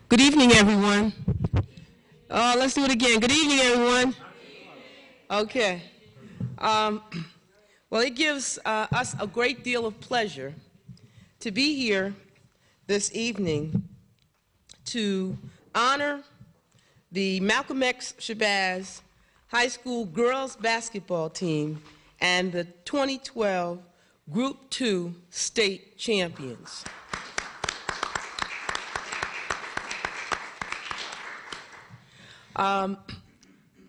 Good evening, everyone. Let's do it again. Good evening, everyone. Okay. Well, it gives us a great deal of pleasure to be here this evening to honor the Malcom X Shabazz High School girls basketball team and the 2012 Group 2 state champions.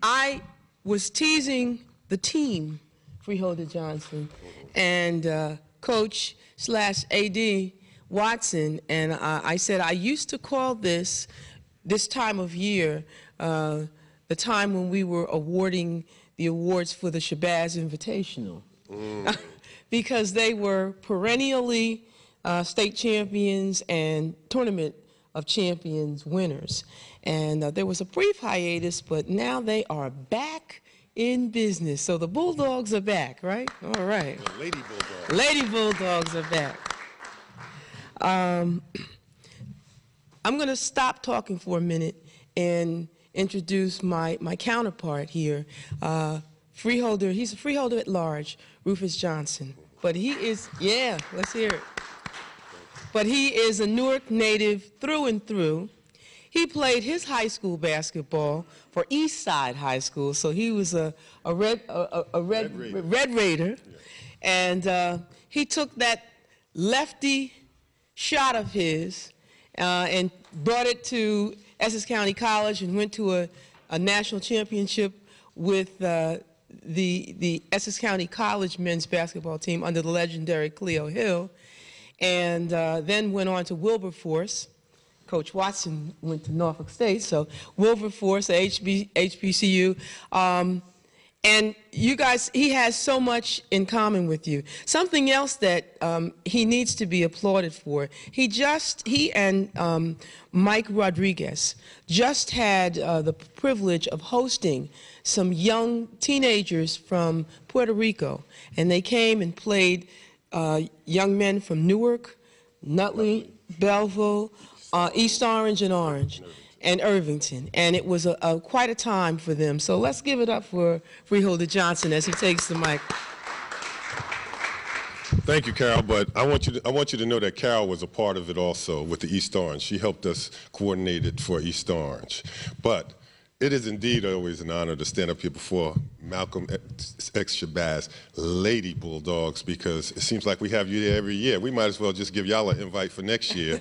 I was teasing the team, Freeholder Johnson, and Coach / AD Watson, and I said I used to call this time of year the time when we were awarding the awards for the Shabazz Invitational. Because they were perennially state champions and tournament of champions winners. And there was a brief hiatus, but now they are back in business. So the Bulldogs are back, right? All right. The Lady Bulldogs. Lady Bulldogs are back. I'm going to stop talking for a minute and introduce my counterpart here. Freeholder, he's a freeholder at large, Rufus Johnson. But he is, yeah, let's hear it. But he is a Newark native through and through. He played his high school basketball for East Side High School, so he was a Red Raider. Yeah. And he took that lefty shot of his and brought it to Essex County College and went to a national championship with the Essex County College men's basketball team under the legendary Cleo Hill, and then went on to Wilberforce. Coach Watson went to Norfolk State, so Wilberforce, HBCU. And you guys, he has so much in common with you. Something else that he needs to be applauded for. He and Mike Rodriguez just had the privilege of hosting some young teenagers from Puerto Rico. And they came and played young men from Newark, Nutley, Belleville, East Orange and Irvington, and it was quite a time for them. So let's give it up for Freeholder Johnson as he takes the mic. Thank you, Carol. But I want you to know that Carol was a part of it also with the East Orange. She helped us coordinate it for East Orange. But it is indeed always an honor to stand up here before Malcom X Shabazz Lady Bulldogs, because it seems like we have you there every year. We might as well just give y'all an invite for next year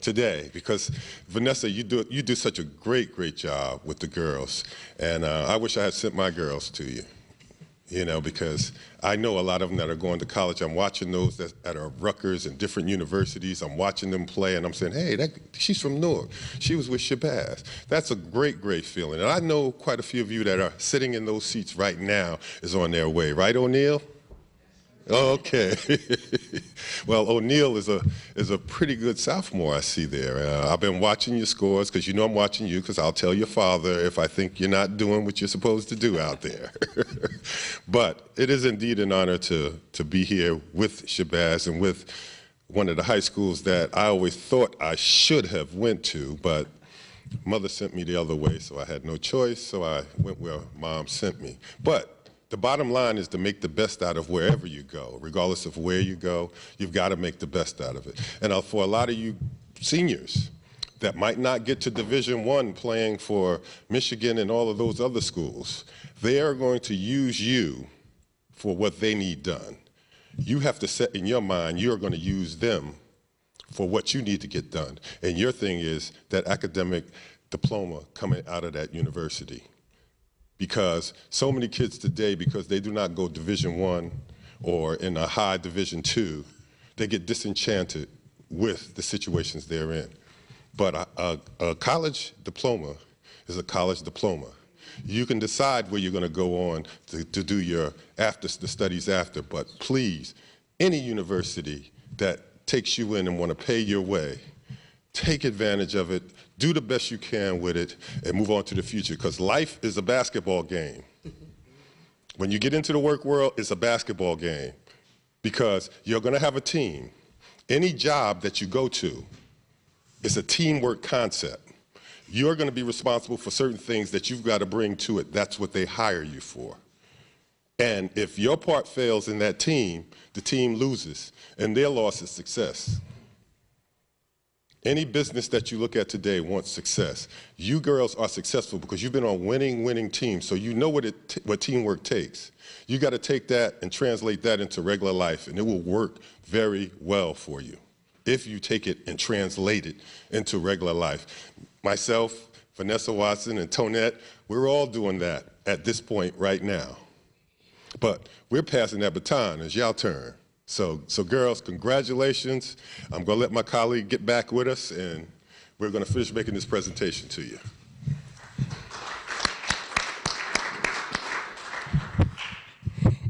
today, because Vanessa, you do such a great job with the girls, and I wish I had sent my girls to you. You know, because I know a lot of them that are going to college. I'm watching those that are Rutgers and different universities. I'm watching them play, and I'm saying, hey, she's from Newark. She was with Shabazz. That's a great feeling. And I know quite a few of you that are sitting in those seats right now is on their way. Right, O'Neill? Okay. Well, O'Neill is a pretty good sophomore I see there. I've been watching your scores, because you know I'm watching you, because I'll tell your father if I think you're not doing what you're supposed to do out there. But it is indeed an honor to be here with Shabazz and with one of the high schools that I always thought I should have went to, but Mother sent me the other way, so I had no choice, so I went where Mom sent me. But the bottom line is to make the best out of wherever you go. Regardless of where you go, you've got to make the best out of it. And for a lot of you seniors that might not get to Division I playing for Michigan and all of those other schools, they are going to use you for what they need done. You have to set in your mind you're going to use them for what you need to get done. And your thing is that academic diploma coming out of that university. Because so many kids today, because they do not go Division I or in a high Division II, they get disenchanted with the situations they're in. But a college diploma is a college diploma. You can decide where you're going to go on to do your the studies after, but please, any university that takes you in and want to pay your way, take advantage of it, do the best you can with it, and move on to the future, because life is a basketball game. When you get into the work world, it's a basketball game, because you're going to have a team, Any job that you go to, it's a teamwork concept. You're going to be responsible for certain things that you've got to bring to it. That's what they hire you for. And if your part fails in that team, the team loses, and their loss is success. Any business that you look at today wants success. You girls are successful because you've been on winning teams, so you know what teamwork takes. You got to take that and translate that into regular life, and it will work very well for you if you take it and translate it into regular life. Myself, Vanessa Watson, and Tonette, we're all doing that at this point right now. But we're passing that baton. It's your turn. So girls, congratulations. I'm going to let my colleague get back with us, and we're going to finish making this presentation to you.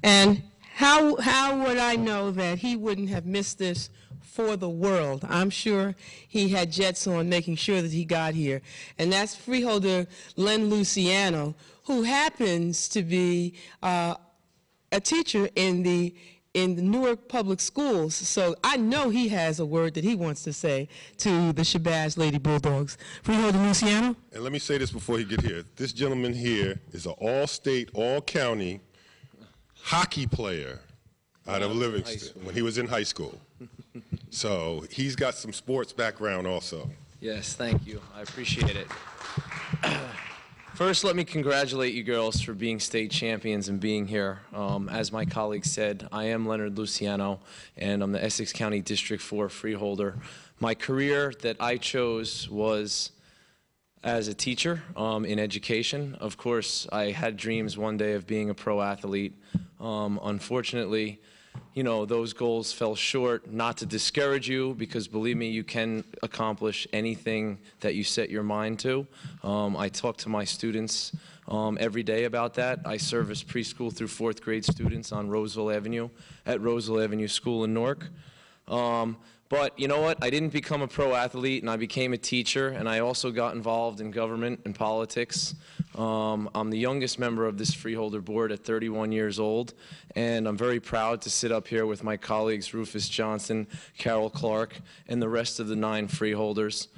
And how would I know that he wouldn't have missed this for the world? I'm sure he had jets on making sure that he got here. And that's freeholder Len Luciano, who happens to be a teacher in the Newark Public Schools. So I know he has a word that he wants to say to the Shabazz Lady Bulldogs. Freeholder Luciano? And let me say this before he get here. This gentleman here is an all-state, all-county hockey player out of Livingston when he was in high school. So he's got some sports background also. Yes, thank you. I appreciate it. First, let me congratulate you girls for being state champions and being here. As my colleague said, I am Leonard Luciano, and I'm the Essex County District 4 freeholder. My career that I chose was as a teacher in education. Of course, I had dreams one day of being a pro athlete. Unfortunately, you know, those goals fell short. Not to discourage you, because believe me, you can accomplish anything that you set your mind to. I talk to my students every day about that. I service preschool through 4th grade students on Roseville Avenue at Roseville Avenue School in Newark. But you know what? I didn't become a pro athlete, and I became a teacher, and I also got involved in government and politics. I'm the youngest member of this freeholder board at 31 years old, and I'm very proud to sit up here with my colleagues Rufus Johnson, Carol Clark, and the rest of the 9 freeholders.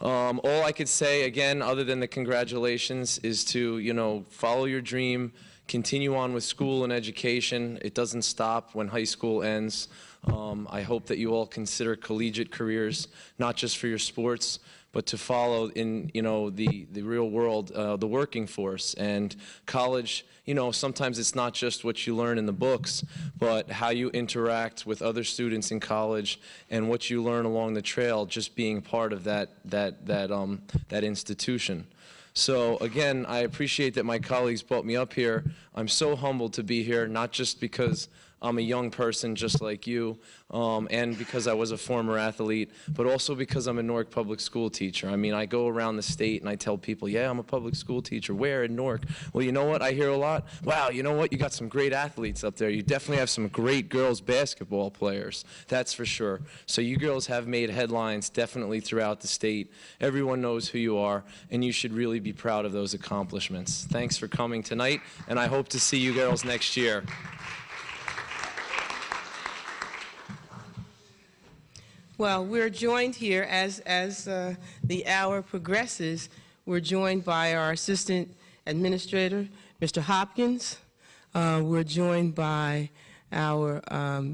All I could say, again, other than the congratulations, is to, you know, follow your dream, continue on with school and education. It doesn't stop when high school ends. I hope that you all consider collegiate careers, not just for your sports, but to follow in, you know, the real world, the working force. And college, you know, sometimes it's not just what you learn in the books, but how you interact with other students in college and what you learn along the trail, just being part of that institution. So again, I appreciate that my colleagues brought me up here. I'm so humbled to be here, not just because I'm a young person just like you, and because I was a former athlete, but also because I'm a Newark public school teacher. I mean, I go around the state and I tell people, yeah, I'm a public school teacher. Where? In Newark? Well, you know what? I hear a lot. Wow, you know what? You got some great athletes up there. You definitely have some great girls basketball players. That's for sure. So you girls have made headlines definitely throughout the state. Everyone knows who you are, and you should really be proud of those accomplishments. Thanks for coming tonight, and I hope to see you girls next year. Well, we're joined here as the hour progresses. We're joined by our assistant administrator, Mr. Hopkins. We're joined by our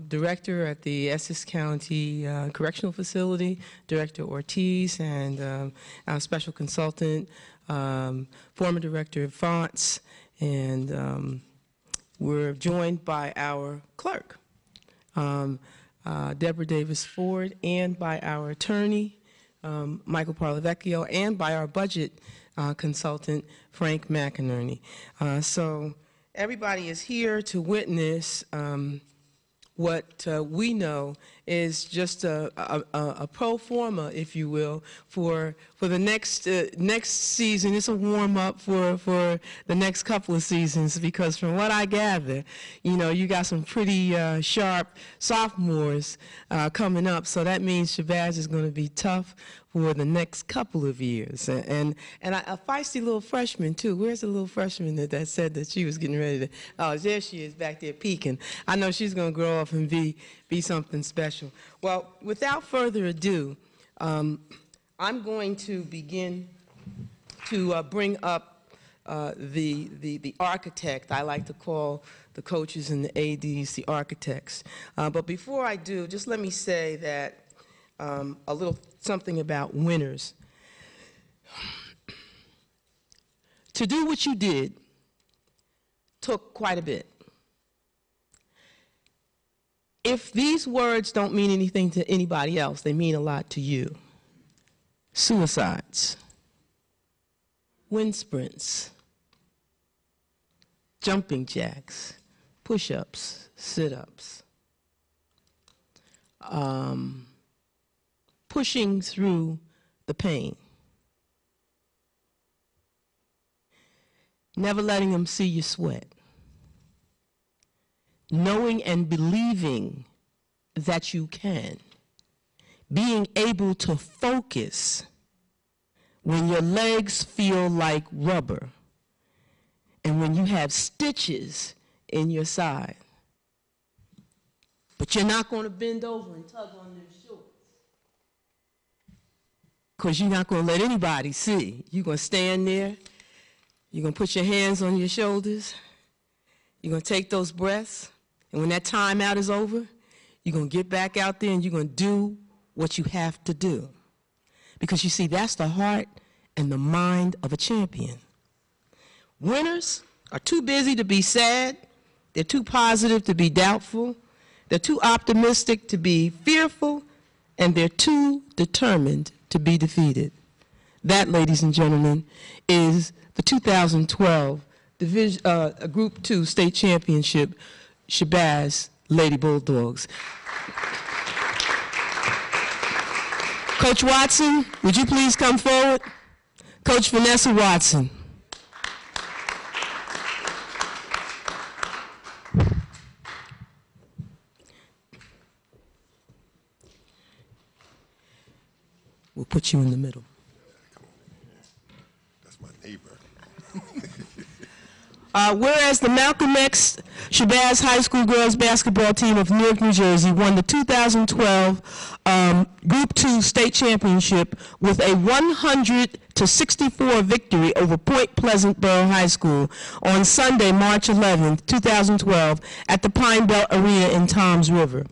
director at the Essex County Correctional Facility, Director Ortiz, and our special consultant, former director Fonts, and we're joined by our clerk, Deborah Davis Ford, and by our attorney, Michael Parlavecchio, and by our budget consultant, Frank McInerney. So everybody is here to witness what we know is just a pro forma, if you will, for the next season. It's a warm up for the next couple of seasons, because from what I gather, you know, you got some pretty sharp sophomores coming up. So that means Shabazz is going to be tough for the next couple of years, and a feisty little freshman too. Where's the little freshman that said that she was getting ready to? Oh, there she is back there peeking. I know she's going to grow up and be something special. special. Well, without further ado, I'm going to begin to bring up the architect. I like to call the coaches and the ADs the architects. But before I do, just let me say that a little something about winners. To do what you did took quite a bit. If these words don't mean anything to anybody else, they mean a lot to you. Suicides, wind sprints, jumping jacks, push-ups, sit-ups, pushing through the pain, never letting them see you sweat, knowing and believing that you can, being able to focus when your legs feel like rubber and when you have stitches in your side. But you're not going to bend over and tug on their shorts because you're not going to let anybody see. You're going to stand there. You're going to put your hands on your shoulders. You're going to take those breaths. And when that timeout is over, you're going to get back out there and you're going to do what you have to do. Because you see, that's the heart and the mind of a champion. Winners are too busy to be sad. They're too positive to be doubtful. They're too optimistic to be fearful. And they're too determined to be defeated. That, ladies and gentlemen, is the 2012 Group 2 State Championship Shabazz Lady Bulldogs. Coach Watson, would you please come forward? Coach Vanessa Watson. We'll put you in the middle. That's my neighbor. Whereas the Malcom X Shabazz High School girls basketball team of Newark, New Jersey won the 2012 Group 2 State Championship with a 100-64 victory over Point Pleasant Borough High School on Sunday, March 11, 2012 at the Pine Belt Arena in Toms River.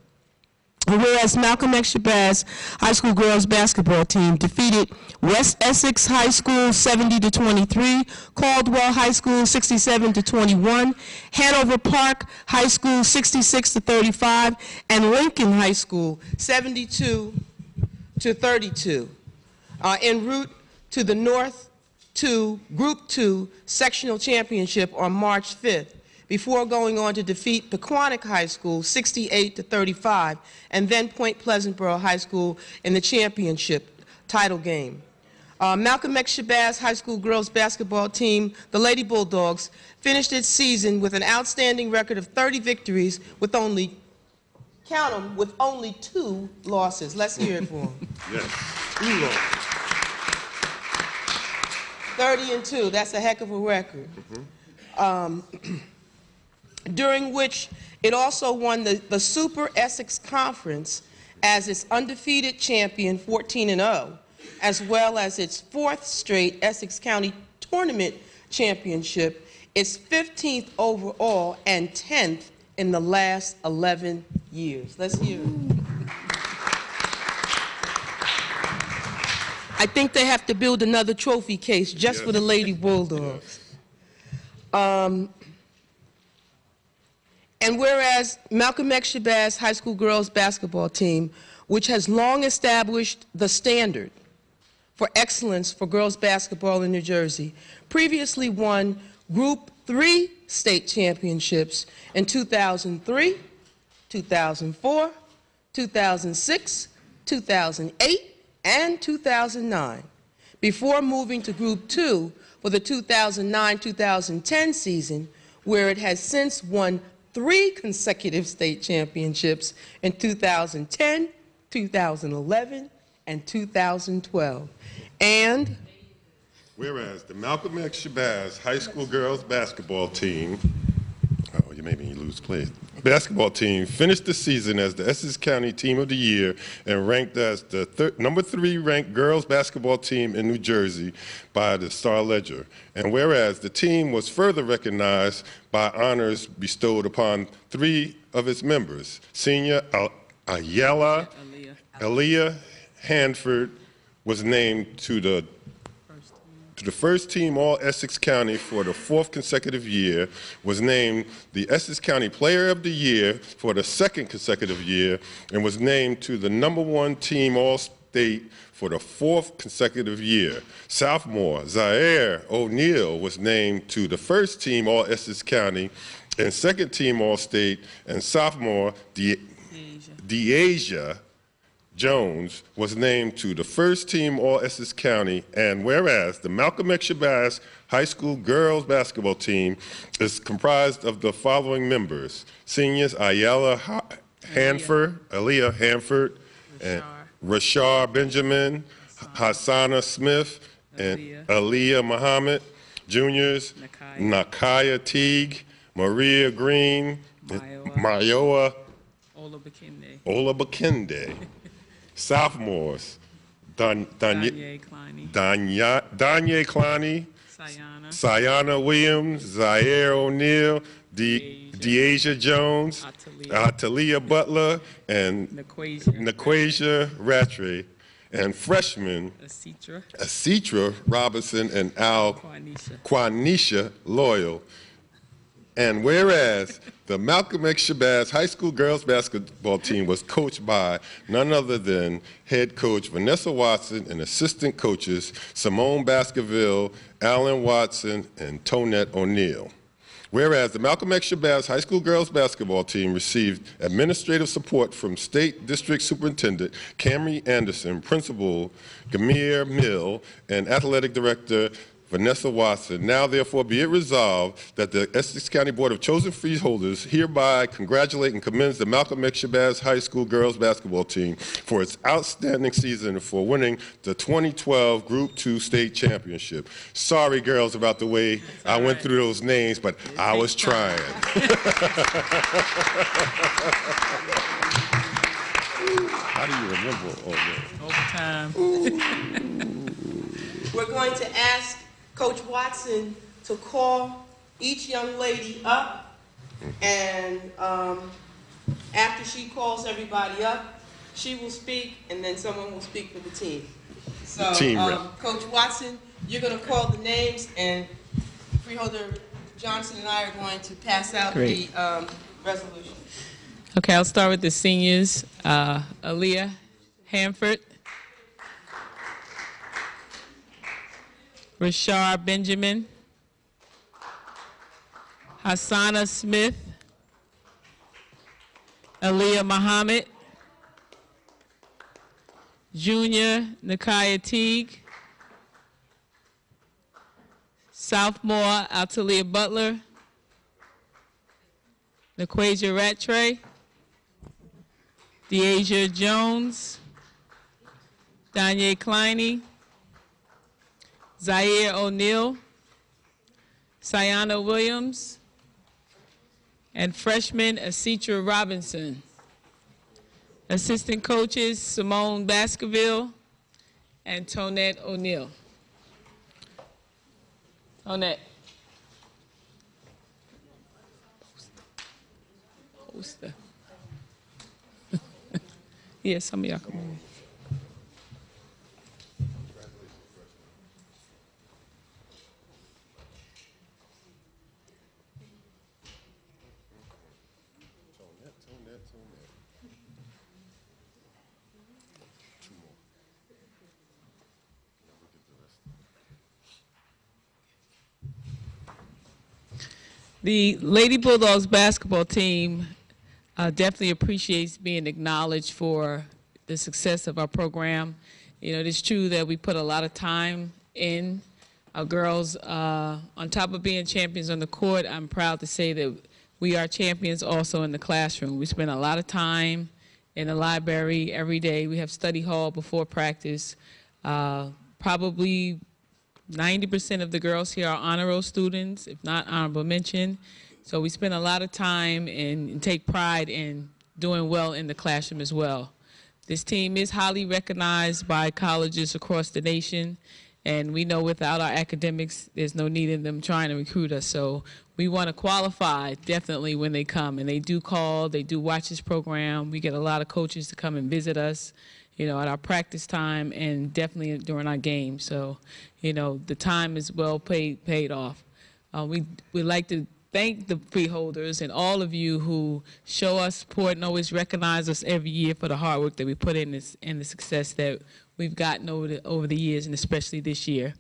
Whereas Malcom X Shabazz High School girls basketball team defeated West Essex High School 70-23, Caldwell High School 67-21, Hanover Park High School 66-35, and Lincoln High School 72-32, en route to the North 2 Group 2 Sectional Championship on March 5th. Before going on to defeat Pequannock High School 68-35, and then Point Pleasant Borough High School in the championship title game. Malcom X Shabazz High School girls basketball team, the Lady Bulldogs, finished its season with an outstanding record of 30 victories with only, count them, with only 2 losses. Let's hear it for them. Yes. 30-2, that's a heck of a record. During which it also won the Super Essex Conference as its undefeated champion, 14-0, as well as its 4th straight Essex County Tournament Championship, its 15th overall, and 10th in the last 11 years. Let's hear it. I think they have to build another trophy case just for the Lady Bulldogs. And whereas Malcom X Shabazz High School girls basketball team, which has long established the standard for excellence for girls basketball in New Jersey, previously won Group 3 state championships in 2003, 2004, 2006, 2008, and 2009, before moving to Group 2 for the 2009-2010 season, where it has since won 3 consecutive state championships in 2010, 2011, and 2012. And whereas the Malcom X Shabazz High School girls basketball team, oh, you made me lose place. basketball team finished the season as the Essex County Team of the Year and ranked as the #3 ranked girls basketball team in New Jersey by the Star-Ledger. And whereas the team was further recognized by honors bestowed upon 3 of its members, senior Aaliyah Hanford was named to the first team All-Essex County for the 4th consecutive year, was named the Essex County Player of the Year for the 2nd consecutive year, and was named to the #1 team All-State for the 4th consecutive year. Sophomore Zaire O'Neal was named to the 1st team All-Essex County and 2nd team All-State, and sophomore Deasia Jones was named to the 1st team All-Essex County. And whereas the Malcom X Shabazz High School girls basketball team is comprised of the following members: seniors Aaliyah Hanford, and Rashard Benjamin, Hassana Smith, and Aaliyah Muhammad. Juniors Nakaya Teague, Maria Green, Mayoa Olabakinde. Sophomores, Danye Clowney, Sayana Williams, Zaire O'Neal, Deasia Jones, Atalia Butler, and Naquasia Rattray. And freshmen, Asitra Robinson and Al Quanisha Loyal. And whereas the Malcom X Shabazz High School girls basketball team was coached by none other than head coach Vanessa Watson and assistant coaches Simone Baskerville, Alan Watson, and Tonette O'Neill. Whereas the Malcom X Shabazz High School girls basketball team received administrative support from State District Superintendent Camry Anderson, Principal Gamir Mill, and Athletic Director Vanessa Watson. Now, therefore, be it resolved that the Essex County Board of Chosen Freeholders hereby congratulate and commends the Malcom X Shabazz High School girls basketball team for its outstanding season for winning the 2012 Group 2 State Championship. Sorry, girls, about the way I went through those names, but I was trying. How do you remember all that? Overtime. We're going to ask Coach Watson to call each young lady up, and after she calls everybody up, she will speak, and then someone will speak for the team. So, Coach Watson, you're going to call the names, and Freeholder Johnson and I are going to pass out the resolution. Okay, I'll start with the seniors. Aaliyah Hanford, Rashard Benjamin, Hassana Smith, Aaliyah Muhammad, Junior Nakaya Teague, Sophomore Atalia Butler, Naquasia Rattray, Deasia Jones, Danye Clowney, Zaire O'Neal, Sayana Williams, and freshman Asitra Robinson. Assistant coaches Simone Baskerville and Tonette O'Neill. Tonette. Poster. Yeah, some of y'all come in. The Lady Bulldogs basketball team definitely appreciates being acknowledged for the success of our program. You know, it is true that we put a lot of time in. Our girls, on top of being champions on the court, I'm proud to say that we are champions also in the classroom. We spend a lot of time in the library every day. We have study hall before practice. Probably 90% of the girls here are honor roll students, if not honorable mention. So we spend a lot of time and take pride in doing well in the classroom as well. This team is highly recognized by colleges across the nation, and we know without our academics, there's no need in them trying to recruit us. So we want to qualify definitely when they come, and they do call, they do watch this program. We get a lot of coaches to come and visit us, you know, at our practice time and definitely during our games. So, you know, the time is well paid off. We like to thank the Freeholders and all of you who show us support and always recognize us every year for the hard work that we put in this and the success that we've gotten over the years, and especially this year.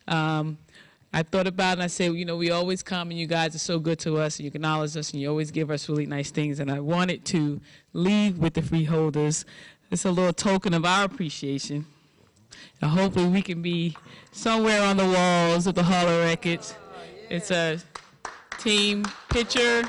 I thought about it and I said, you know, we always come and you guys are so good to us and you acknowledge us and you always give us really nice things. And I wanted to leave with the Freeholders. It's a little token of our appreciation. And hopefully we can be somewhere on the walls of the Hall of Records. It's a team picture,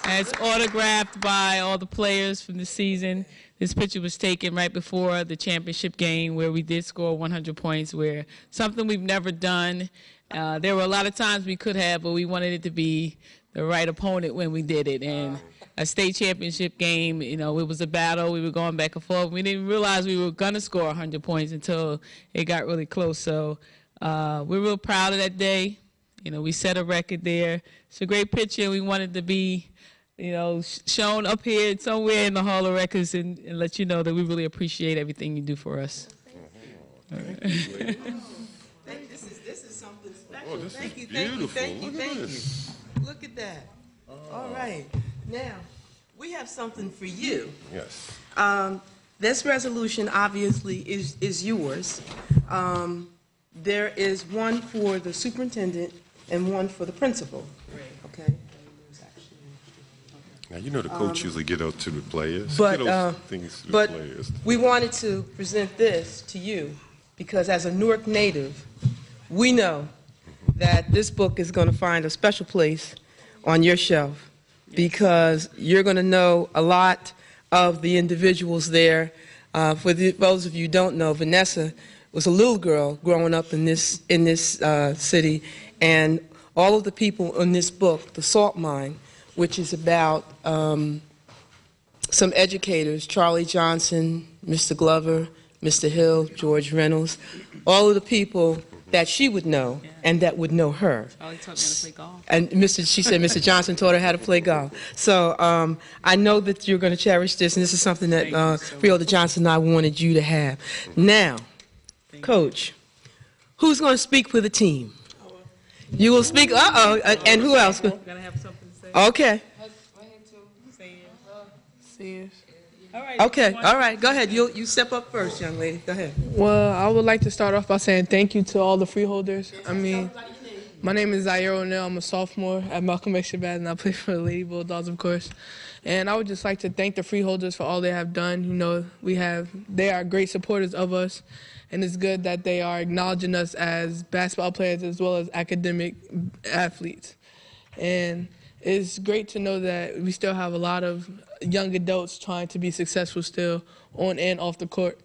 and it's autographed by all the players from the season. This picture was taken right before the championship game where we did score 100 points, where something we've never done. There were a lot of times we could have, but we wanted it to be the right opponent when we did it. And a state championship game, you know, it was a battle. We were going back and forth. We didn't realize we were going to score 100 points until it got really close. So we're real proud of that day. You know, we set a record there. It's a great picture. We wanted to be, you know, shown up here somewhere in the Hall of Records and let you know that we really appreciate everything you do for us. This is something special. Oh, this thank is you, beautiful. thank you, Look at thank you, this. thank you. Look at that. All right. Now, we have something for you. Yes. This resolution obviously is yours. There is one for the superintendent and one for the principal. Okay? Now, you know the coach usually get out to the players. But, Get those things to the but players. we wanted to present this to you because as a Newark native, we know that this book is going to find a special place on your shelf because you're going to know a lot of the individuals there. For those of you who don't know, Vanessa was a little girl growing up in this city, and all of the people in this book, The Salt Mine, which is about some educators, Charlie Johnson, Mr. Glover, Mr. Hill, George Reynolds, all of the people that she would know and that would know her. Charlie taught me how to play golf. And she said Mr. Johnson taught her how to play golf. So I know that you're going to cherish this, and this is something that Freeholder Johnson and I wanted you to have. Now, Coach, who's going to speak for the team? You will speak, and who else? Gonna have something to say. Okay. Okay, all right, go ahead. You step up first, young lady. Go ahead. Well, I would like to start off by saying thank you to all the Freeholders. I mean, my name is Zaire O'Neill. I'm a sophomore at Malcom, Shabazz, and I play for the Lady Bulldogs, of course. And I would just like to thank the Freeholders for all they have done. You know, they are great supporters of us, and it's good that they are acknowledging us as basketball players as well as academic athletes. And it's great to know that we still have a lot of young adults trying to be successful still on and off the court.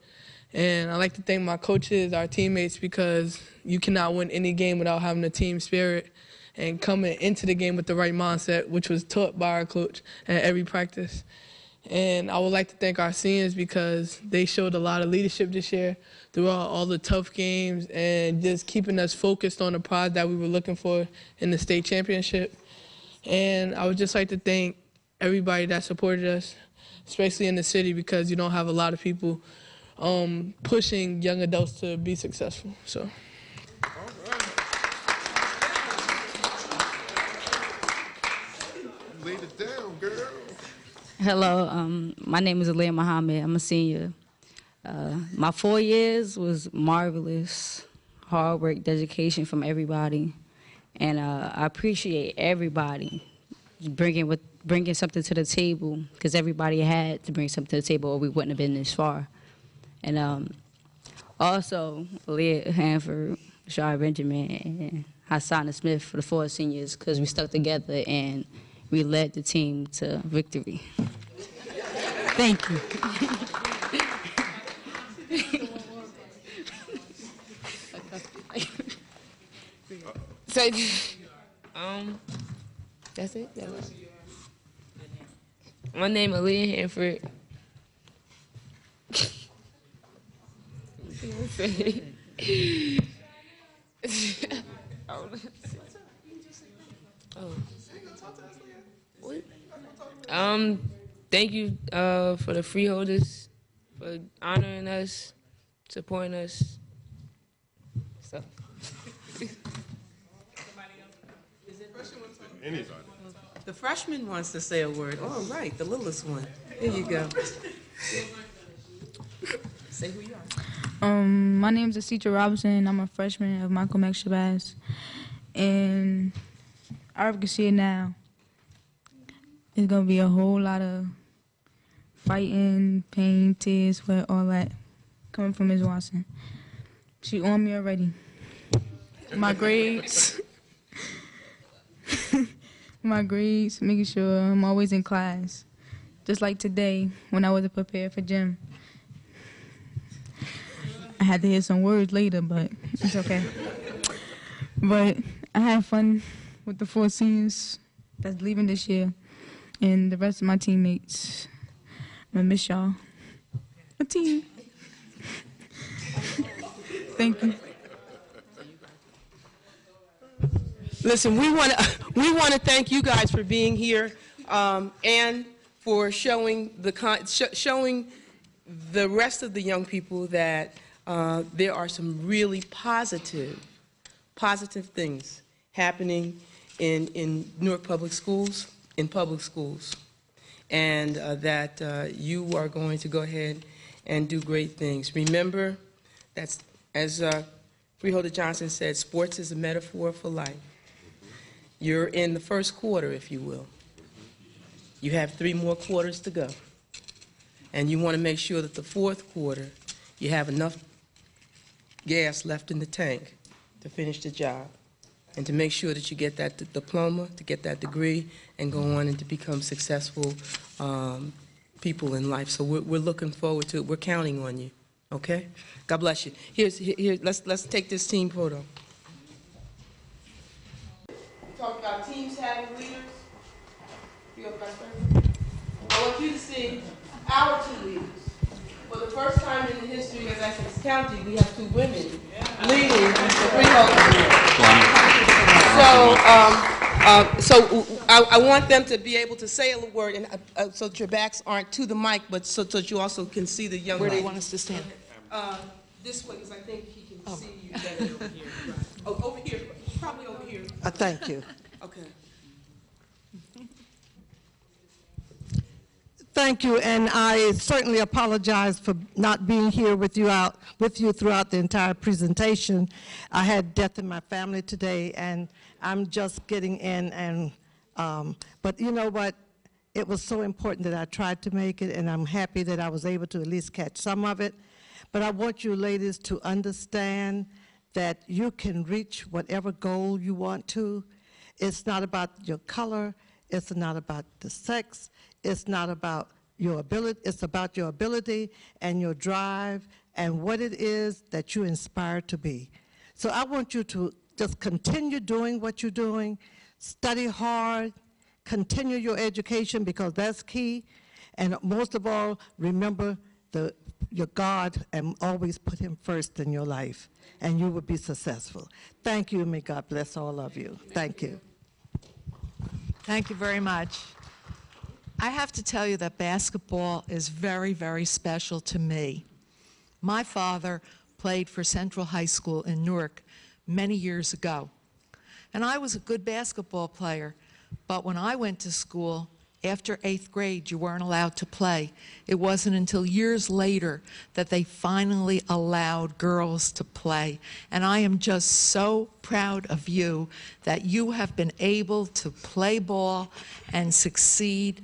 And I'd like to thank my coaches, our teammates, because you cannot win any game without having a team spirit and coming into the game with the right mindset, which was taught by our coach at every practice. And I would like to thank our seniors because they showed a lot of leadership this year throughout all the tough games and just keeping us focused on the prize that we were looking for in the state championship. And I would just like to thank everybody that supported us, especially in the city, because you don't have a lot of people pushing young adults to be successful. So. Lay it down, girl. Hello, my name is Aliyah Muhammad. I'm a senior. My 4 years was marvelous, hard work, dedication from everybody. And I appreciate everybody bringing something to the table, because everybody had to bring something to the table or we wouldn't have been this far. And also, Leah Hanford, Shari Benjamin, and Hassan Smith for the 4 seniors, because we stuck together and we led the team to victory. Thank you. So, That's it? That's all. My name is Aaliyah Hanford. Thank you for the Freeholders for honoring us, supporting us. So. Anybody. The freshman wants to say a word. Oh, right, the littlest one. There you go. Say who you are. My name is Asitra Robinson. I'm a freshman of Malcom Shabazz. And I already can see it now. It's going to be a whole lot of fighting, pain, tears, sweat, all that coming from Ms. Watson. She on me already. My grades. My grades, making sure I'm always in class. Just like today when I wasn't prepared for gym. I had to hear some words later, but it's okay. But I had fun with the 4 seniors that's leaving this year and the rest of my teammates. I miss y'all. A team. Thank you. Listen, we want to thank you guys for being here and for showing showing the rest of the young people that there are some really positive things happening in Newark Public Schools, and that you are going to go ahead and do great things. Remember, that's, as Freeholder Johnson said, sports is a metaphor for life. You're in the first quarter, if you will. You have 3 more quarters to go. And you want to make sure that the 4th quarter, you have enough gas left in the tank to finish the job and to make sure that you get that diploma, to get that degree, and go on and to become successful people in life. So we're looking forward to it. We're counting on you, okay? God bless you. Let's take this team photo. Talk about teams having leaders. I want you to see our 2 leaders. For the first time in the history of Essex County, we have 2 women leading the Freeholders. So I want them to be able to say a word, and so that your backs aren't to the mic, but so that you also can see the young. Where do you want us to stand? This way, because I think he can see you better over here. Right. Oh, over here, probably over here. Thank you. Okay. Thank you, and I certainly apologize for not being here with you throughout the entire presentation. I had death in my family today, and I'm just getting in, and but you know what? It was so important that I tried to make it, and I'm happy that I was able to at least catch some of it. But I want you ladies to understand that you can reach whatever goal you want to. It's not about your color. It's not about the sex. It's not about your ability. It's about your ability and your drive and what it is that you inspire to be. So I want you to just continue doing what you're doing, study hard, continue your education because that's key, and most of all, remember your God and always put him first in your life, and you will be successful. Thank you, and may God bless all of you. Thank you. Thank you very much. I have to tell you that basketball is very, very special to me. My father played for Central High School in Newark many years ago, and I was a good basketball player, but when I went to school, after 8th grade, you weren't allowed to play. It wasn't until years later that they finally allowed girls to play. And I am just so proud of you that you have been able to play ball and succeed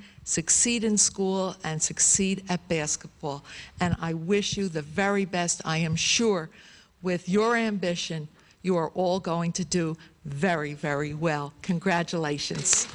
in school and succeed at basketball. And I wish you the very best. I am sure with your ambition, you are all going to do very, very well. Congratulations.